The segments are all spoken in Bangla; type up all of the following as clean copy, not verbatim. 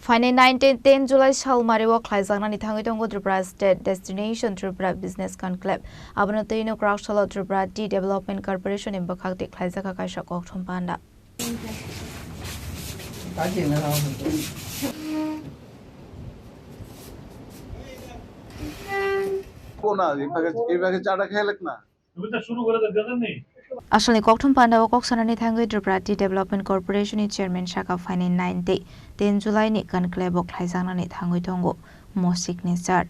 Final 10 July Shalmari wa Klaizangna Nithangi Tongo Tripura State Destination Tripura Business Conclave Abanotoino Kraushala Tripura Tea Development Corporation in Bakakti Klaizaka Kaisha Kokthum Panda. Ashalni Kokthum Panda wa Koksanani Thangi Tripura Tea Development Corporation Chairman Shaka Final 10 July ni Conclave wa Klaizangna Nithangi Tongo Mo Signature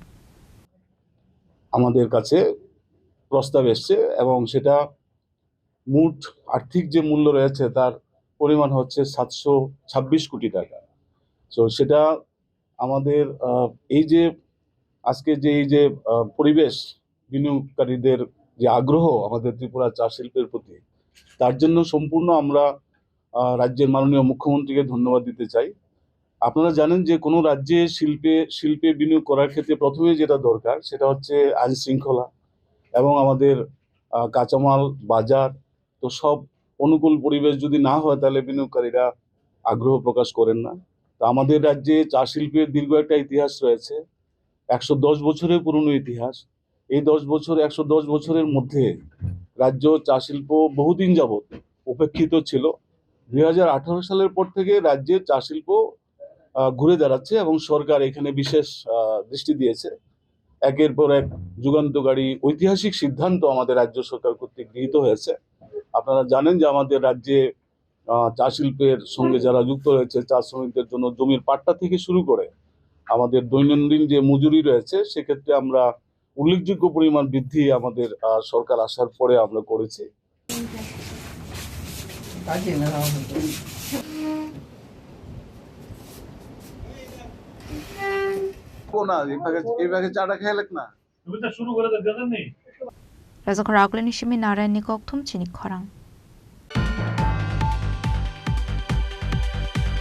আমাদের কাছে প্রস্তাব এসেছে এবং সেটা মোট আর্থিক যে মূল্য রয়েছে তার পরিমাণ হচ্ছে 726 কোটি টাকা। তো সেটা আমাদের এই যে আজকে যে এই যে পরিবেশ বিনিয়োগকারীদের যে আগ্রহ আমাদের ত্রিপুরা চা শিল্পের প্রতি, তার জন্য সম্পূর্ণ আমরা রাজ্যের মাননীয় মুখ্যমন্ত্রীকে ধন্যবাদ দিতে চাই। আপনারা জানেন যে কোনো রাজ্যে শিল্পে বিনিয়োগ করার ক্ষেত্রে প্রথমে যেটা দরকার সেটা হচ্ছে আইন শৃঙ্খলা এবং আমাদের কাঁচামাল বাজার। তো সব অনুকূল পরিবেশ যদি না হয় তাহলে বিনিয়োগকারীরা আগ্রহ প্রকাশ করেন না। তো আমাদের রাজ্যে চা শিল্পের দীর্ঘ একটা ইতিহাস রয়েছে, 110 বছরের পুরনো ইতিহাস। এই 110 বছরের মধ্যে রাজ্য চা শিল্প বহুদিন যাবৎ উপেক্ষিত ছিল। 2018 সালের পর থেকে রাজ্যের চা শিল্প ঘুরে দাঁড়াচ্ছে এবং সরকার এখানে বিশেষ দৃষ্টি দিয়েছে। একের পর এক যুগান্তকারী ঐতিহাসিক সিদ্ধান্ত আমাদের রাজ্য সরকার কর্তৃক গৃহীত হয়েছে। আপনারা জানেন যে আমাদের রাজ্যে চা শিল্পের সঙ্গে যারা যুক্ত রয়েছে, চা শ্রমিকদের জন্য জমির পাট্টা থেকে শুরু করে আমাদের দৈনন্দিন যে মজুরি রয়েছে সেক্ষেত্রে আমরা উল্লেখযোগ্য পরিমাণ বৃদ্ধি আমাদের সরকার আসার পরে আমরা করেছি। Razakara Aklen Shimi Narayan Nikok Tum Chinik Korang.